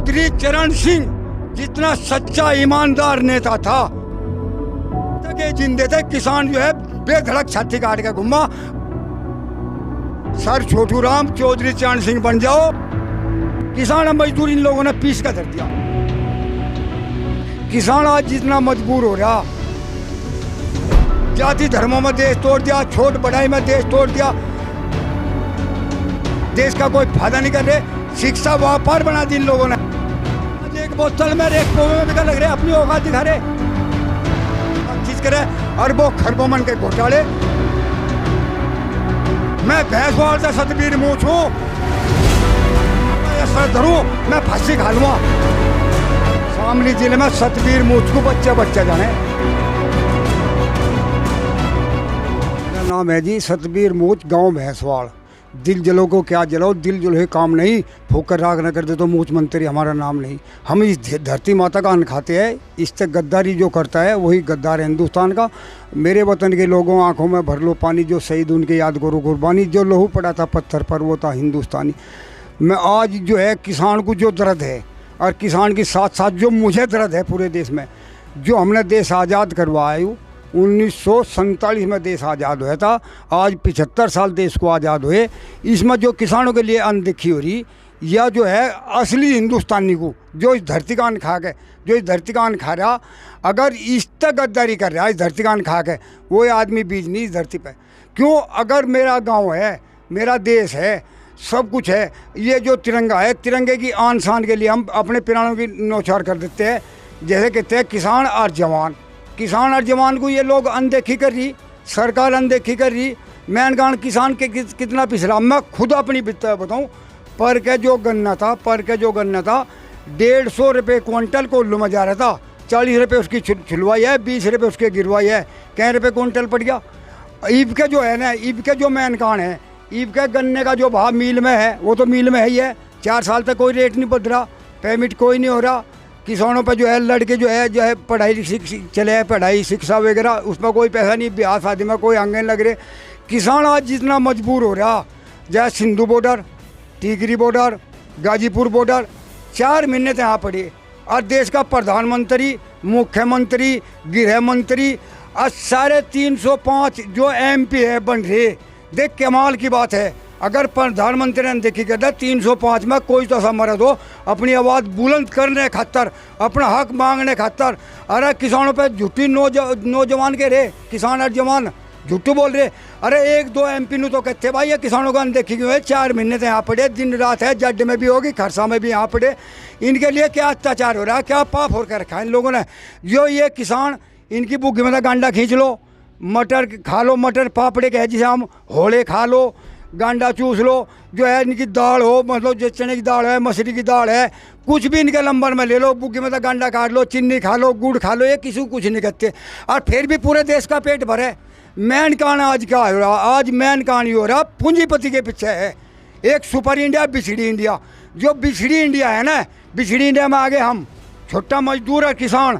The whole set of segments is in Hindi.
चौधरी चरण सिंह जितना सच्चा ईमानदार नेता था के जिंदे थे, किसान जो है बेधड़क छाती काट के घुमा। सर छोटू राम चौधरी चरण सिंह बन जाओ, किसान मजदूर इन लोगों ने पीस कर धर दिया। किसान आज जितना मजबूर हो रहा, जाति धर्मों में देश तोड़ दिया, छोट बढ़ाई में देश तोड़ दिया, देश का कोई फायदा नहीं कर रहे। शिक्षा व्यापार बना दी इन लोगों ने। आज एक बोतल में एक कौवे में बिका लग रहे, अपनी औकात दिखा रहे, चीज करे अरबों खरबों मन के घोटाले। मैं भैंसवाल से सतबीर मूछ हूँ, सर धरूं मैं फांसी खा लूंगा। शामली जिले में सतबीर मूछ को बच्चा जाने। मेरा नाम है जी सतबीर मूछ, गांव भैंसवाल। दिल जलो को क्या जलाओ, दिल जो है काम नहीं, फूकर राग न करते तो मूछ मंत्री हमारा नाम नहीं। हम इस धरती माता का अन्न खाते हैं, इससे गद्दारी जो करता है वही गद्दार है हिंदुस्तान का। मेरे वतन के लोगों आंखों में भर लो पानी, जो शहीद उनके याद करो कुर्बानी, जो लहू पड़ा था पत्थर पर वो था हिंदुस्तानी। मैं आज जो है किसान को जो दर्द है, और किसान के साथ साथ जो मुझे दर्द है पूरे देश में, जो हमने देश आज़ाद करवाया, 1947 में देश आज़ाद हुआ था, आज 75 साल देश को आज़ाद हुए। इसमें जो किसानों के लिए अनदेखी हो रही, या जो है असली हिंदुस्तानी को जो इस धरती का अन्न खा के, जो इस धरती का अन्न खा रहा, अगर इस तक गद्दारी कर रहा है इस धरती का अन्न खा के, वो आदमी बीज नहीं इस धरती पे। क्यों? अगर मेरा गांव है, मेरा देश है, सब कुछ है, ये जो तिरंगा है, तिरंगे की आन शान के लिए हम अपने प्राणों की न्यौछावर कर देते हैं। जैसे कहते हैं किसान और जवान, किसान और जवान को ये लोग अनदेखी कर रही, सरकार अनदेखी कर रही। मैं गान किसान के कितना पिछड़ा, मैं खुद अपनी बताऊँ, पर के जो गन्ना था 150 रुपये क्विंटल कोल्लू में जा रहा था, 40 रुपये उसकी छुलवाई है, 20 रुपये उसके गिरवाई है, कै रुपये क्विंटल पड़ गया। ईब के जो है ना, ईब के जो मैनकान है, ईब के गन्ने का जो भाव मिल में है वो तो मिल में है ही है। 4 साल तक कोई रेट नहीं बढ़ रहा, पेमेंट कोई नहीं हो रहा। किसानों पर जो है लड़के जो है पढ़ाई चले, पढ़ाई शिक्षा वगैरह, उसमें कोई पैसा नहीं, ब्याह शादी में कोई आंगन लग रहे। किसान आज जितना मजबूर हो रहा, जैसे सिंधु बॉर्डर, टिकरी बॉर्डर, गाजीपुर बॉर्डर, 4 महीने यहाँ पड़े, और देश का प्रधानमंत्री, मुख्यमंत्री, गृह मंत्री और सारे 305 जो MP है बन रहे। देख कमाल की बात है, अगर प्रधानमंत्री ने देखी करता 305 में कोई तो ऐसा मर्द हो अपनी आवाज़ बुलंद करने खातर, अपना हक मांगने खातर। अरे किसानों पे झूठी नौजवान के रहे, किसान और जवान झूठू बोल रहे। अरे 1-2 MP नु तो कहते भाई ये किसानों को अनदेखी क्यों है, 4 महीने से यहाँ पड़े, दिन रात है, जड में भी होगी, खरसा में भी यहाँ पड़े। इनके लिए क्या अत्याचार हो रहा है, क्या पाप हो कर रखा है इन लोगों ने। जो ये किसान, इनकी भूखी में गांडा खींच लो, मटर खा लो, मटर पापड़े के है जिसे हम होले खा लो, गांडा चूस लो, जो है इनकी दाल हो, मतलब जो चने की दाल है, मसूरी की दाल है, कुछ भी इनके लंबर में ले लो, बुग्गी में गांडा काट लो, चीनी खा लो, गुड़ खा लो, ये किसी को कुछ नहीं कहते। और फिर भी पूरे देश का पेट भरे। मैन कान आज क्या हो रहा, आज मैन कान ही हो रहा, पूंजीपति के पीछे है। एक सुपर इंडिया, बिछड़ी इंडिया। जो बिछड़ी इंडिया है ना, बिछड़ी इंडिया में आगे हम छोटा मजदूर और किसान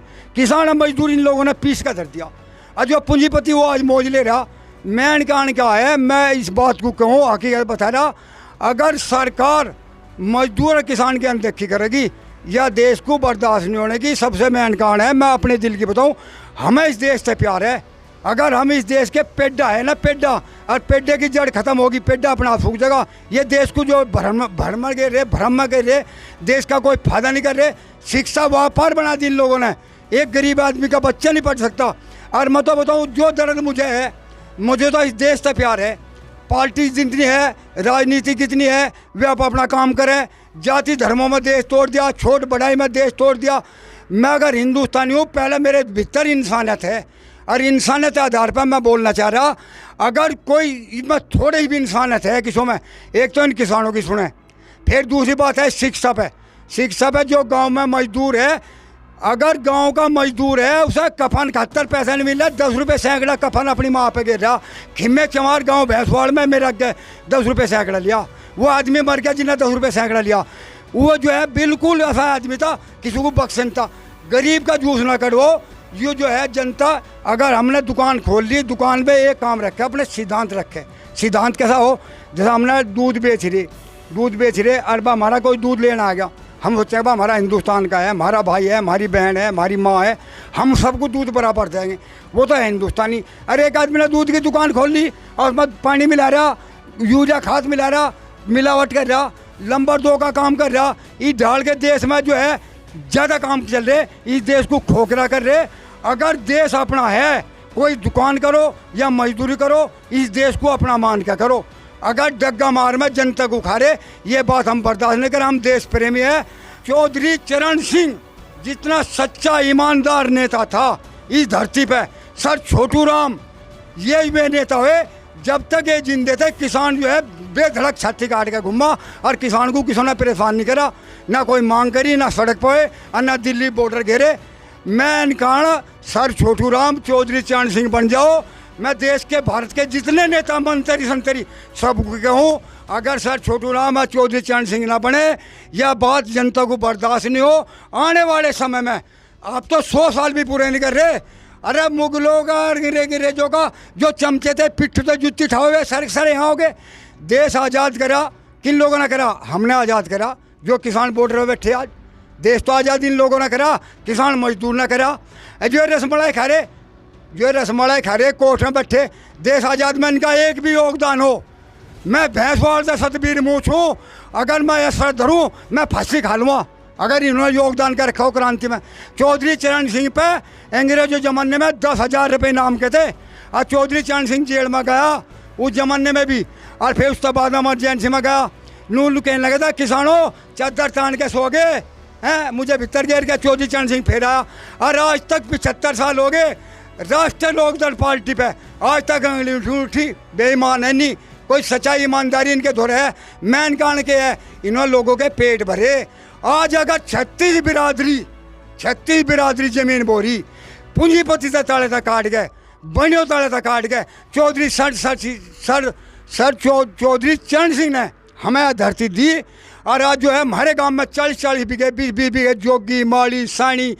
और मजदूर इन लोगों ने पीस कर धर दिया। और जो पूंजीपति वो आज मौज ले रहा। मैन कान क्या है, मैं इस बात को कहूँ, हकीकत बता रहा, अगर सरकार मजदूर और किसान की अनदेखी करेगी या देश को बर्दाश्त नहीं होने की, सबसे मैन कान है। मैं अपने दिल की बताऊँ, हमें इस देश से प्यार है। अगर हम इस देश के पेड्डा है ना, पेड्डा, और पेड्डे की जड़ खत्म होगी, पेड्डा अपना सूख जाएगा। ये देश को जो भ्रम में गिर रहे, देश का कोई फायदा नहीं कर रहे। शिक्षा व्यापार बना दी इन लोगों ने, एक गरीब आदमी का बच्चा नहीं पढ़ सकता। और मैं तो बताऊँ, जो दर्द मुझे है, मुझे तो इस देश से प्यार है। पार्टी जितनी है, राजनीति कितनी है, वे अपना काम करें। जाति धर्मों में देश तोड़ दिया, छोट बढ़ाई में देश तोड़ दिया। मैं अगर हिंदुस्तानी हूँ, पहले मेरे भीतर इंसानियत है, और इंसानियत के आधार पर मैं बोलना चाह रहा, अगर कोई इसमें थोड़ी भी इंसानियत है किसों में, एक तो इन किसानों की सुने। फिर दूसरी बात है शिक्षा पे। जो गाँव में मजदूर है, अगर गांव का मजदूर है, उसे कफन 71 पैसे नहीं मिल रहा, 10 रुपये सैकड़ा कफन अपनी माँ पे गिर रहा। खिम्मे चमार गांव भैंसवाड़ में मेरा 10 रुपये सैकड़ा लिया, वो आदमी मर गया जिन्हें 10 रुपये सैकड़ा लिया। वो जो है बिल्कुल ऐसा आदमी था, किसी को बख्शन था। गरीब का जूस ना करो। ये जो है जनता, अगर हमने दुकान खोल ली, दुकान में एक काम रखे, अपने सिद्धांत रखे। सिद्धांत कैसा हो, जैसा हमने दूध बेच रहे, अरबा हमारा कोई दूध लेना आ गया, हम सोचते हैं हमारा हिंदुस्तान का है, हमारा भाई है, हमारी बहन है, हमारी माँ है, हम सबको दूध बराबर देंगे, वो तो है हिंदुस्तानी। अरे एक आदमी ने दूध की दुकान खोल ली और उसमें पानी मिला रहा, यूरिया खाद मिला रहा, मिलावट कर रहा, नंबर 2 का काम कर रहा, इस ढाल के देश में जो है ज़्यादा काम चल रहे, इस देश को खोखला कर रहे। अगर देश अपना है, कोई दुकान करो या मजदूरी करो, इस देश को अपना मान के करो। अगर डग्गा मार में जनता को उखाड़े, ये बात हम बर्दाश्त नहीं करें। हम देश प्रेमी है। चौधरी चरण सिंह जितना सच्चा ईमानदार नेता था इस धरती पे, सर छोटू राम ये वे नेता हुए जब तक ये जिंदे थे। किसान जो है बेधड़क छाती काट के घूमा और किसान को किसी ने परेशान नहीं करा, ना कोई मांग करी, ना सड़क पे और ना दिल्ली बॉर्डर घेरे। मैं इनका सर छोटू राम चौधरी चरण सिंह बन जाओ। मैं देश के भारत के जितने नेता मंत्री संतरी सबको कहूँ, अगर सर छोटू राम और चौधरी चरण सिंह ना बने, यह बात जनता को बर्दाश्त नहीं हो। आने वाले समय में आप तो 100 साल भी पूरे नहीं कर रहे। अरे मुगलों का अंग्रेजों का जो चमचे थे, पिट्ठ तो जुत्ती ठाओगे, सर यहाँ हो गए। देश आज़ाद करा किन लोगों ने करा? हमने आज़ाद करा। जो किसान बॉर्डर में बैठे आज, देश तो आज़ाद इन लोगों ने करा, किसान मजदूर ने करा। जो रसमलाई खा रहे, जो रसमलाई खा रहे कोर्ट में बैठे, देश आज़ाद में इनका एक भी योगदान हो। मैं भैंसवाल से सतबीर मूछ हूँ, अगर मैं ऐसा धरूँ मैं फांसी खा लूँगा अगर इन्होंने योगदान कर रखा हो क्रांति में। चौधरी चरण सिंह पे अंग्रेजों ज़माने में 10,000 रुपये नाम के थे और चौधरी चरण सिंह जेल में गया उस ज़माने में भी, और फिर उसके बाद में इमरजेंसी में गया। नून कहने लगा था किसानों चादर तान के सो गए हैं, मुझे भीतर घेर के चौधरी चरण सिंह फिर आया। और आज तक 75 साल हो गए राष्ट्रीय लोकदल पार्टी पे, आज तक अंगली उठी। बेईमान है नहीं, कोई सच्चाई ईमानदारी इनके धोरे है। मैन कान के है, इन्होंने लोगों के पेट भरे। आज अगर 36 बिरादरी जमीन बोरी, पूंजीपति से ताले तक काट गए, बनियों ताले तक काट गए। चौधरी चौधरी चरण सिंह ने हमें धरती दी। और आज जो है हमारे गांव में 40-40 बीघे 20-20 बीघे जोगी माली सानी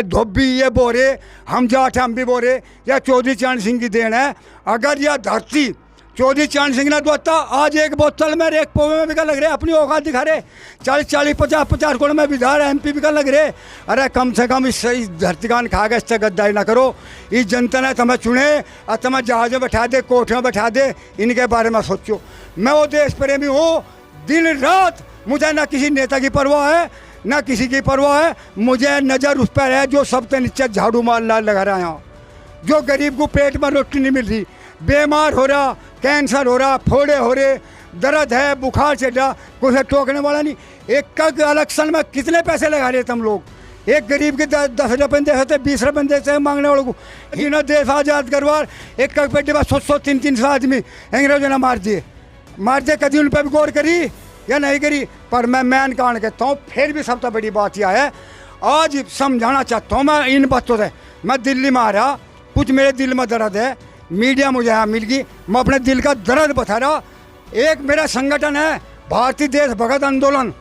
धोबी ये बोरे, हम जाट हम भी बोरे, यह चौधरी चरण सिंह की देन है। अगर यह धरती चौधरी चरण सिंह ने दोता, आज एक बोतल में एक पौवे में बिका लग रहे, अपनी औकात दिखा रहे। 40-40 50-50 करोड़ में विधार MP बिका लग रहे। अरे कम से कम इस धरती कान खा गए, इससे गद्दारी ना करो। इस जनता ने तुम्हें चुने और तुम्हें जहाज में बैठा दे, कोर्ट में बैठा दे, इनके बारे में सोचो। मैं वो देश प्रेमी हूँ, दिन रात मुझे ना किसी नेता की परवाह है ना किसी की परवाह है। मुझे नज़र उस पर है जो सबसे नीचे झाड़ू मार लगा रहा है यहाँ, जो गरीब को पेट में रोटी नहीं मिल रही, बीमार हो रहा, कैंसर हो रहा, फोड़े हो रहे, दर्द है, बुखार चढ़ रहा, कोई टोकने वाला नहीं। एक इलेक्शन में कितने पैसे लगा रहे तुम लोग? एक गरीब के 10 रुपये दे सकते, 20 रुपये दे सकते मांगने वालों को। इन्होंने देश आज़ाद करवा, एक पेटे में 100-100 300 आदमी अंग्रेजों ने मार दिए। कभी उन पर भी गौर करी या नहीं करी? पर मैं मैन कान कहता हूँ। फिर भी सबसे बड़ी बात यह है, आज समझाना चाहता हूँ मैं इन बातों से। मैं दिल्ली में आ रहा, कुछ मेरे दिल में दर्द है, मीडिया मुझे यहाँ मिल गई, मैं अपने दिल का दर्द बता रहा। एक मेरा संगठन है भारतीय देश भगत आंदोलन,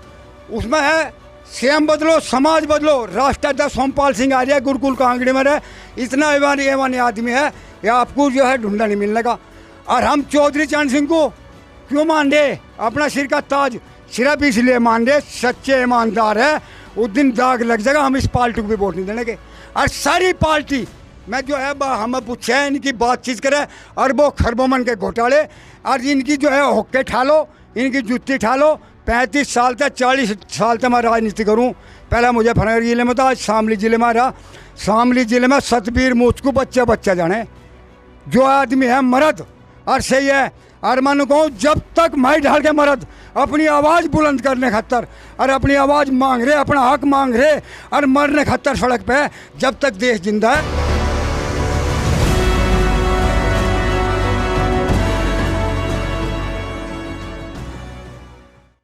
उसमें है सीएम बदलो समाज बदलो। राष्ट्रीय अध्यक्ष सोमपाल सिंह आर्य गुरुकुल कांगड़ी में है। इतना एवानी आदमी है, या आपको जो है ढूंढा नहीं मिलने का। और हम चौधरी चरण सिंह को क्यों मान रहे? अपना सिर का ताज सिर्फ इसलिए मान रहे, सच्चे ईमानदार है। उस दिन दाग लग जाएगा, हम इस पार्टी को भी वोट नहीं देने के। और सारी पार्टी में जो है हमें पूछे है, इनकी बातचीत करे, अरबों खरबों मन के घोटाले, और इनकी जो है होके ठालो, इनकी जुत्ती ठालो। 35 साल तक 40 साल तक मैं राजनीति करूं। पहले मुझे फरंगड़ जिले में था, आज शामली जिले में रहा। शामली जिले में सतबीर मूछ को बच्चा जाने, जो आदमी है मर्द और सही है। और मैं कहूँ जब तक माई ढाल के मर्द अपनी आवाज़ बुलंद करने खातर और अपनी आवाज़ मांग रहे, अपना हक मांग रहे और मरने खातर सड़क पे, जब तक देश जिंदा है।